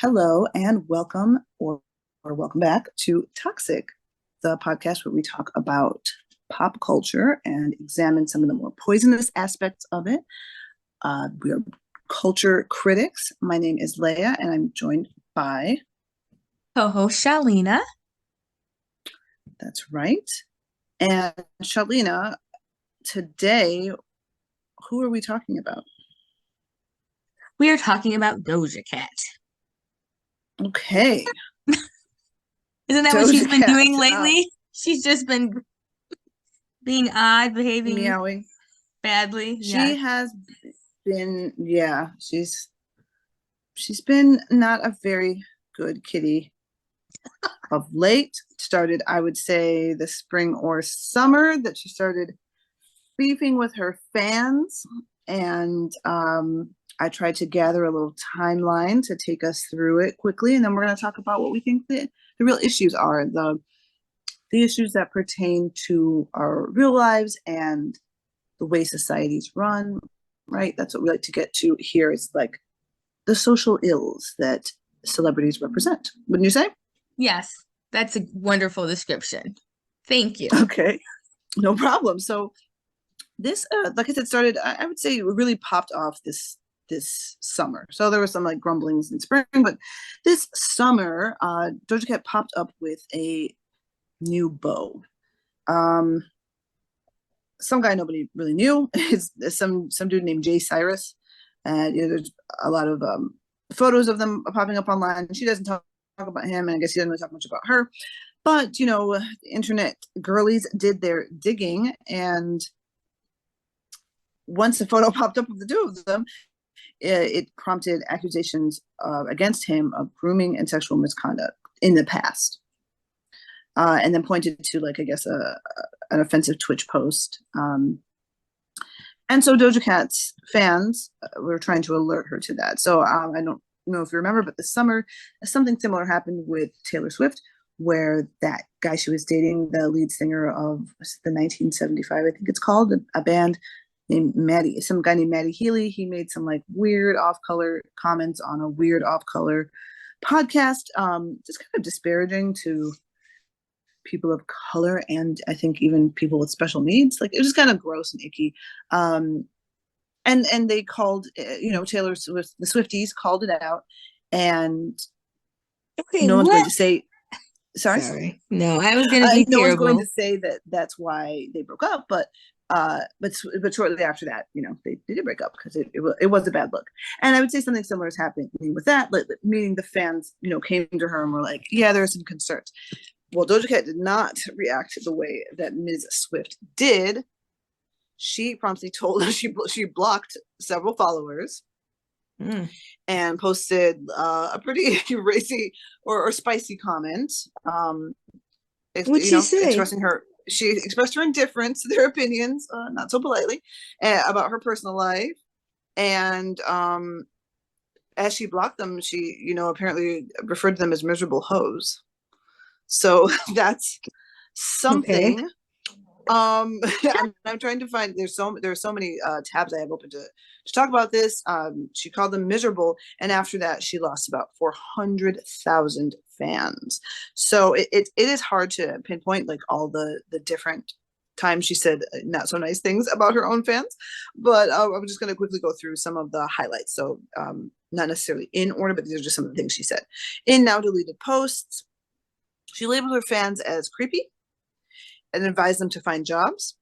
Hello and welcome or welcome back to Toxic, the podcast where we talk about pop culture and examine some of the more poisonous aspects of it. We are culture critics. My name is Leia, and I'm joined by, Co-host Shalina. that's right, and Shalina. Today, who are we talking about? We are talking about Doja Cat. Okay, Isn't that what she's Doja been Cat. doing lately? She's just been being odd, behaving Meowing. badly. She Yes. has been, yeah, she's been not a very good kitty of late. Started, I would say, the spring or summer that she started beefing with her fans. And I tried to gather a little timeline to take us through it quickly. And then we're going to talk about what we think the real issues are, the issues that pertain to our real lives and the way societies run, right? That's what we like to get to here is like the social ills that celebrities represent. Wouldn't you say? Yes. That's a wonderful description. Thank you. Okay, no problem. So this, like I said, started. I would say it really popped off this summer. So there was some like grumblings in spring, but this summer, Doja Cat popped up with a new beau. Um, some guy nobody really knew. Is some dude named Jay Cyrus, and there's a lot of photos of them popping up online. She doesn't talk about him, and I guess he doesn't really talk much about her. But internet girlies did their digging, and once the photo popped up of the two of them, it prompted accusations against him of grooming and sexual misconduct in the past. And then pointed to, like, I guess, an offensive Twitch post. And so Doja Cat's fans were trying to alert her to that. So I don't know if you remember, but this summer, something similar happened with Taylor Swift, where that guy she was dating, the lead singer of the 1975, I think it's called, a band named Maddie, some guy named Maddie Healy, he made some like weird off-color comments on a weird off-color podcast, just kind of disparaging to people of color and I think even people with special needs. Like it was just kind of gross and icky. And they called, Taylor Swift, the Swifties called it out, and Okay, no one's going what? to say sorry. Sorry. No, I was gonna be No one's going to terrible. say that that's why they broke up, but shortly after that, they did break up because it was a bad look. And I would say something similar is happening with that, meaning the fans, came to her and were like, yeah, there are some concerns. Well, Doja Cat did not react the way that Ms. Swift did. She promptly told us she blocked several followers Mm. and posted a pretty racy or spicy comment. What'd she say? Expressing her, she expressed her indifference to their opinions, not so politely, about her personal life. And as she blocked them, she, apparently referred to them as miserable hoes. So that's Okay. something. I'm trying to find. There's so many tabs I have open to talk about this. She called them miserable, and after that, she lost about 400,000 fans. So it is hard to pinpoint like all the different times she said not so nice things about her own fans, but I'm just going to quickly go through some of the highlights. So not necessarily in order, but these are just some of the things she said in now deleted posts. She labeled her fans as creepy and advised them to find jobs.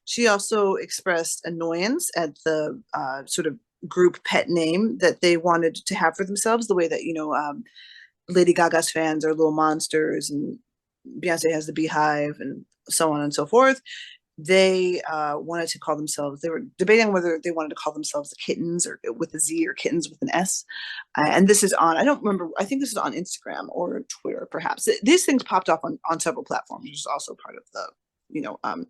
She also expressed annoyance at the sort of group pet name that they wanted to have for themselves, the way that, Lady Gaga's fans are little monsters and Beyonce has the beehive and so on and so forth. They wanted to call themselves, they were debating whether they wanted to call themselves the kittens or with a Z or kittens with an S. And this is on, I don't remember, I think this is on Instagram or Twitter, perhaps. These things popped up on several platforms, which is also part of the,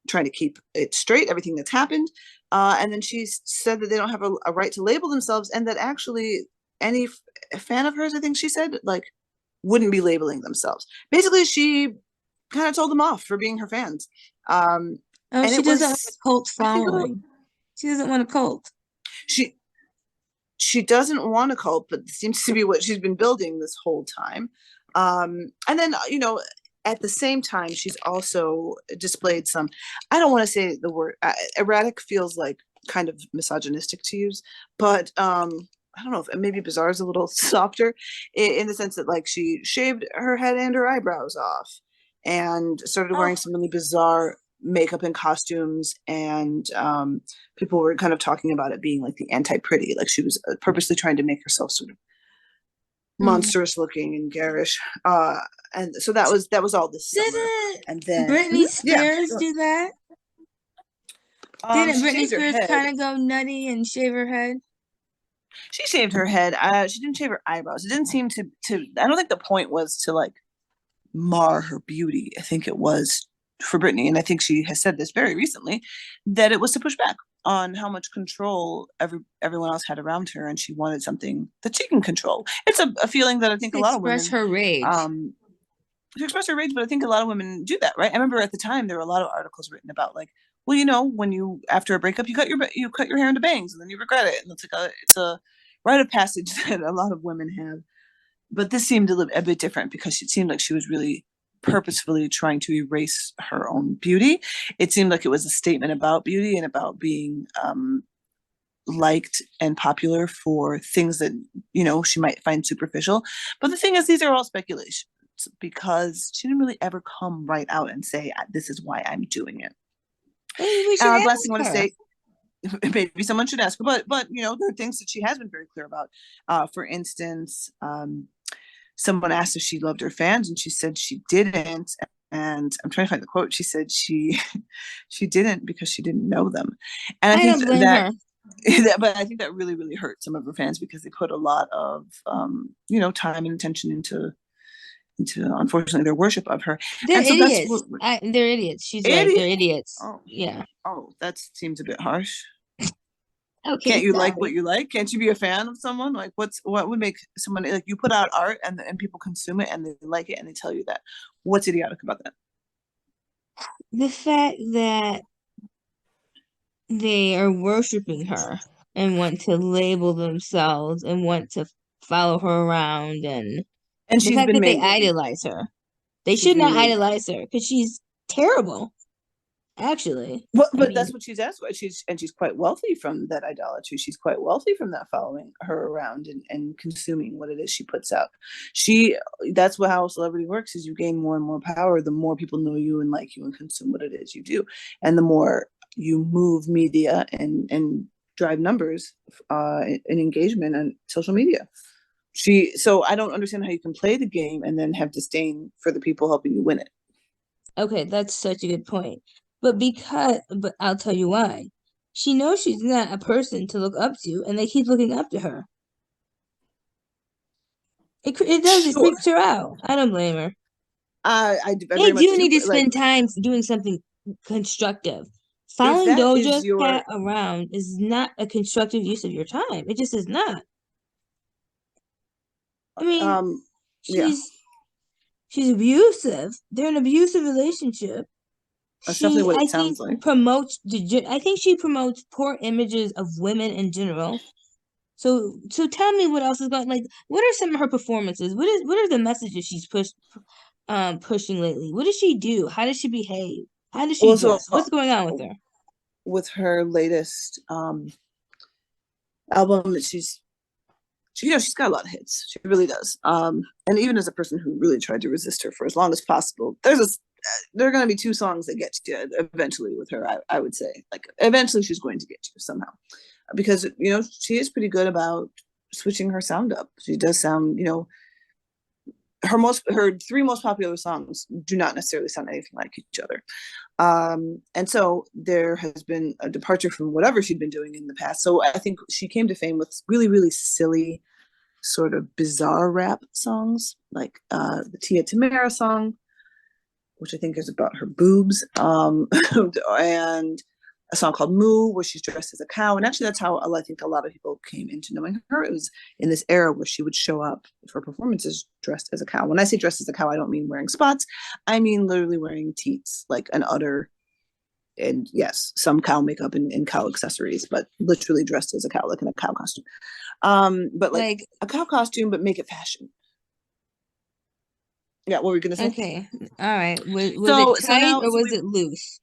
trying to keep it straight, everything that's happened. And then she said that they don't have a right to label themselves, and that actually any fan of hers, I think she said, like, wouldn't be labeling themselves. Basically, she kind of told them off for being her fans. Oh, And she it doesn't want was, a cult I think, a little, following. She doesn't want a cult. she, she doesn't want to cope, but it seems to be what she's been building this whole time. And then, at the same time, she's also displayed some, I don't want to say the word erratic, feels like kind of misogynistic to use, but I don't know if maybe bizarre is a little softer in the sense that like she shaved her head and her eyebrows off and started Oh, wearing some really bizarre makeup and costumes, and people were kind of talking about it being like the anti-pretty, like she was purposely trying to make herself sort of mm. monstrous looking and garish. And so that was all this summer. Didn't And then Britney yeah, Spears sure. do that? Didn't She Britney shaved her Spears head. kind of go nutty and shave her head? She shaved her head. She didn't shave her eyebrows. It didn't seem to. I don't think the point was to like mar her beauty. I think it was for Britney, and I think she has said this very recently, that it was to push back on how much control everyone else had around her, and she wanted something that she can control. It's a feeling that I think To a lot of express women her rage. um, to express her rage, but I think a lot of women do that, right? I remember at the time there were a lot of articles written about like, well, when you after a breakup you cut your hair into bangs and then you regret it, and it's a rite of passage that a lot of women have. But this seemed a bit different because it seemed like she was really purposefully trying to erase her own beauty. It seemed like it was a statement about beauty and about being liked and popular for things that she might find superficial. But the thing is, these are all speculations because she didn't really ever come right out and say, "This is why I'm doing it." We should The last ask thing I want to her. say, maybe someone should ask her, but there are things that she has been very clear about. For instance, someone asked if she loved her fans, and she said she didn't. And I'm trying to find the quote. She said she she didn't because she didn't know them, and I I think don't blame that her. but I think that really, really hurt some of her fans because they put a lot of, time and attention into unfortunately their worship of her, They're and so that's idiots. what They're idiots. She's right. idiot. They're idiots. Oh, Yeah. oh, that seems a bit harsh. Can't Okay, you like what sorry. you like? Can't you be a fan of someone? Like, what would make someone like you put out art and people consume it and they like it and they tell you that? What's idiotic about that? The fact that they are worshiping her and want to label themselves and want to follow her around, and And the she's fact been that they made. idolize her. They She's should been not made. idolize her because she's terrible, actually. Well, I but that's mean, what she's asked for. She's quite wealthy from that idolatry. She's quite wealthy from that following her around and consuming what it is she puts out. She That's what how celebrity works is you gain more and more power the more people know you and like you and consume what it is you do. And the more you move media and drive numbers and engagement on social media. So I don't understand how you can play the game and then have disdain for the people helping you win it. okay, that's such a good point. But I'll tell you why. She knows she's not a person to look up to, and they keep looking up to her. It does, it Sure. freaks her out. I don't blame her. I They very much do do, need to but like spend time doing something constructive. if Following that is Doja your Cat around is not a constructive use of your time. It just is not. I mean, um yeah, she's she's abusive. They're in an abusive relationship. that's definitely what I it think, sounds like. I think she promotes poor images of women in general. So tell me what else is going, like, what are some of her performances? What are the messages she's pushing lately? What does she do? How does she behave? How does she Well, so dress? What's going on with her? with her latest album, she's got a lot of hits. She really does. And even as a person who really tried to resist her for as long as possible, there are going to be two songs that get you eventually with her. I would say, like, eventually she's going to get you somehow, because she is pretty good about switching her sound up. She does sound, her three most popular songs do not necessarily sound anything like each other. And so there has been a departure from whatever she'd been doing in the past. So I think she came to fame with really, really silly, sort of bizarre rap songs, like the Tia Tamara song, which I think is about her boobs, and a song called Moo, where she's dressed as a cow. And actually, that's how I think a lot of people came into knowing her. It was in this era where she would show up for performances dressed as a cow. When I say dressed as a cow, I don't mean wearing spots. I mean literally wearing teats, like an udder. and yes, some cow makeup and cow accessories, but literally dressed as a cow, like in a cow costume. But like Like, a cow costume, but make it fashion. Yeah, what were we gonna say? okay, all right. Was it So tight now or so was we it loose?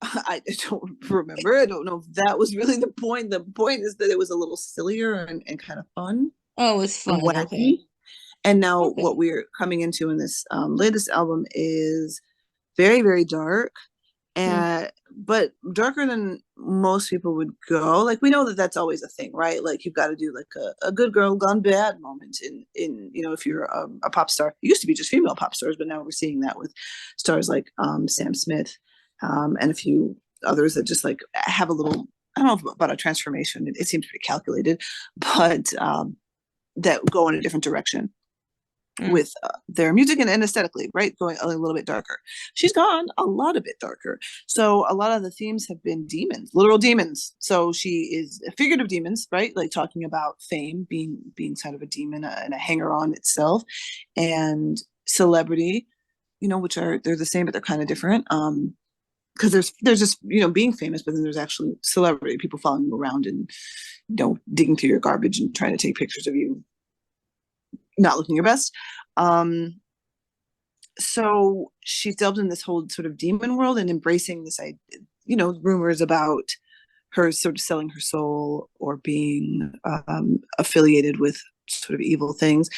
I don't remember. I don't know if that was really the point. The point is that it was a little sillier and kind of fun Oh, it was and fun. Okay. wacky. And now what Okay. we're coming into in this latest album is very, very dark, Hmm. and but darker than most people would go. Like we know that that's always a thing, right? Like you've got to do like a good girl gone bad moment in if you're a pop star. It used to be just female pop stars, but now we're seeing that with stars like Sam Smith, and a few others that just like have a little. I don't know about a transformation. It seems pretty calculated, but that go in a different direction Hmm. with their music and aesthetically, right? Going a little bit darker. She's gone a lot a bit darker. So a lot of the themes have been demons, literal demons. So she is figurative demons, right? Like talking about fame being kind of a demon and a hanger on itself, and celebrity, which are they're the same but they're kind of different. Because there's just being famous, but then there's actually celebrity people following you around and digging through your garbage and trying to take pictures of you not looking your best. Um, so she delved in this whole sort of demon world and embracing this, rumors about her sort of selling her soul or being affiliated with sort of evil things.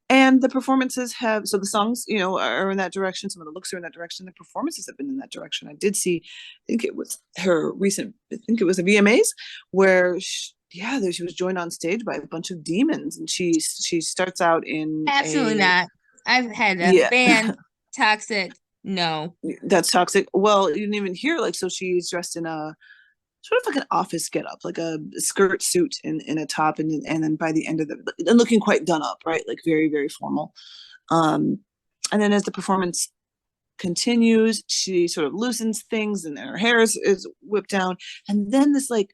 And the performances have, so the songs, are in that direction. Some of the looks are in that direction. The performances have been in that direction. I did see, I think it was her recent, I think it was a VMAs where she was joined on stage by a bunch of demons, and she starts out in Absolutely a not. I've had a yeah. band toxic. No. That's toxic. Well, you didn't even hear like so she's dressed in a sort of like an office get up, like a skirt suit in a top, and then by the end of the and looking quite done up, right? Like very, very formal. Um, and then as the performance continues, she sort of loosens things and her hair is whipped down. And then this like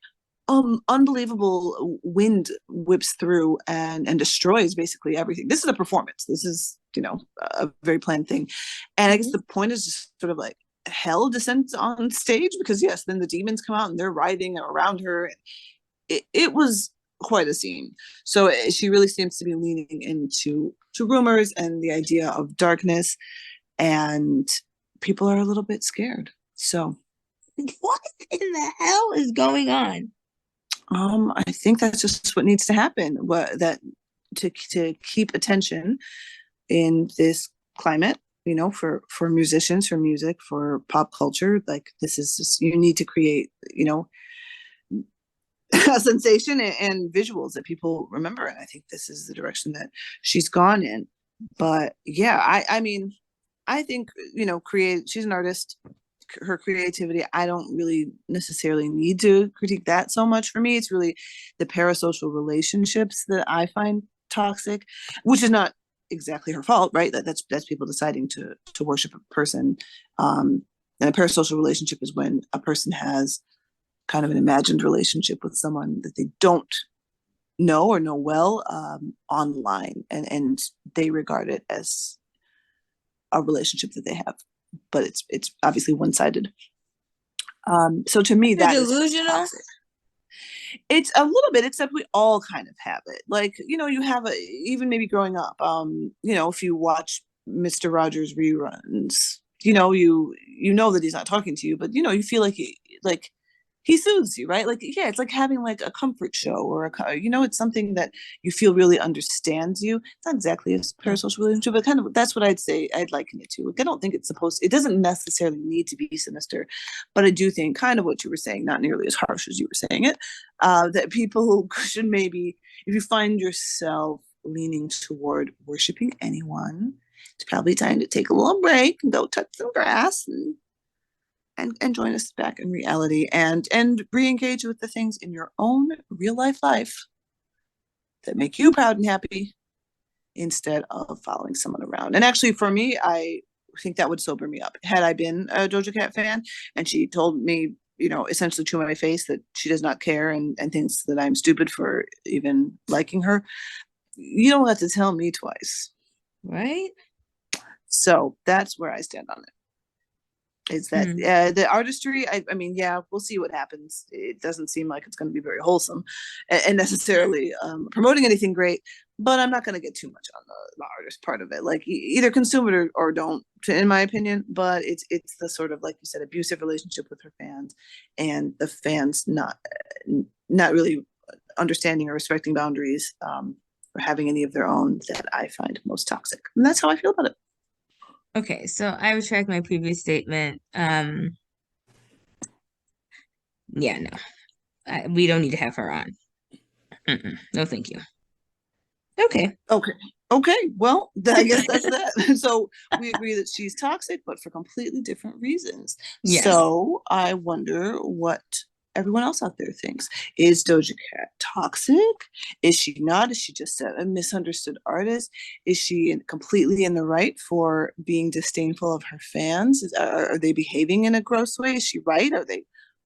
unbelievable wind whips through and destroys basically everything. This is a performance. This is, a very planned thing. And I guess Hmm. the point is just sort of like hell descends on stage because yes, then the demons come out and they're writhing around her. It was quite a scene. So she really seems to be leaning into to rumors and the idea of darkness, and people are a little bit scared. So What in the hell is going on? I think that's just what needs to happen. What that to keep attention in this climate, for musicians, for music, for pop culture. Like this is just you need to create, a sensation and visuals that people remember. And I think this is the direction that she's gone in. But yeah, I mean, I think create. She's an artist. Her creativity, I don't really necessarily need to critique that so much. For me, it's really the parasocial relationships that I find toxic, which is not exactly her fault, right? That's people deciding to worship a person. And a parasocial relationship is when a person has kind of an imagined relationship with someone that they don't know or know well online, and they regard it as a relationship that they have, but it's obviously one sided. So to me, You're that is what's delusional. toxic. It's a little bit, except we all kind of have it. Like you have even maybe growing up. If you watch Mister Rogers reruns, you know that he's not talking to you, but you feel like he soothes you, right? Like yeah, it's like having like a comfort show or it's something that you feel really understands you. It's not exactly a parasocial relationship, but kind of that's what I'd say I'd liken it to. Like I don't think it doesn't necessarily need to be sinister, but I do think kind of what you were saying, not nearly as harsh as you were saying it, that people should maybe, if you find yourself leaning toward worshiping anyone, it's probably time to take a little break and go touch some grass and join us back in reality and re-engage with the things in your own real life that make you proud and happy instead of following someone around. And actually for me, I think that would sober me up. Had I been a Doja Cat fan and she told me, essentially to my face that she does not care and thinks that I'm stupid for even liking her, you don't have to tell me twice. Right? So that's where I stand on it. Is that the artistry? I mean, yeah, we'll see what happens. It doesn't seem like it's going to be very wholesome and necessarily promoting anything great. But I'm not going to get too much on the artist part of it. Like either consume it or don't, in my opinion. But it's the sort of, like you said, abusive relationship with her fans, and the fans not really understanding or respecting boundaries, or having any of their own, that I find most toxic. And that's how I feel about it. Okay, so I retract my previous statement. Yeah, no, we don't need to have her on. No, thank you. Okay. Okay. Okay. Well, I guess that's that. So we agree that she's toxic, but for completely different reasons. Yes. So I wonder what everyone else out there thinks. Is Doja Cat toxic? Is she not? Is she just a misunderstood artist? Is she completely in the right for being disdainful of her fans? Are they behaving in a gross way? Is she right? Are they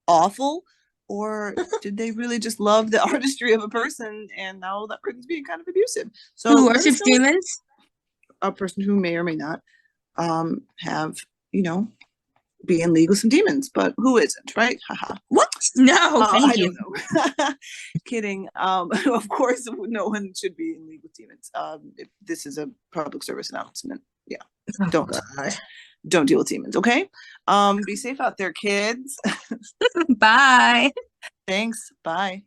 awful? Or did they really just love the artistry of a person and now that person's being kind of abusive? So Who let us worships know. demons? A person who may or may not have, be in league with some demons, but who isn't, right? Haha. What? No, I thank you. don't know. Kidding. Of course, no one should be in league with demons. This is a public service announcement. Yeah, Oh, don't God. don't deal with demons. Okay. Be safe out there, kids. Bye. Thanks. Bye.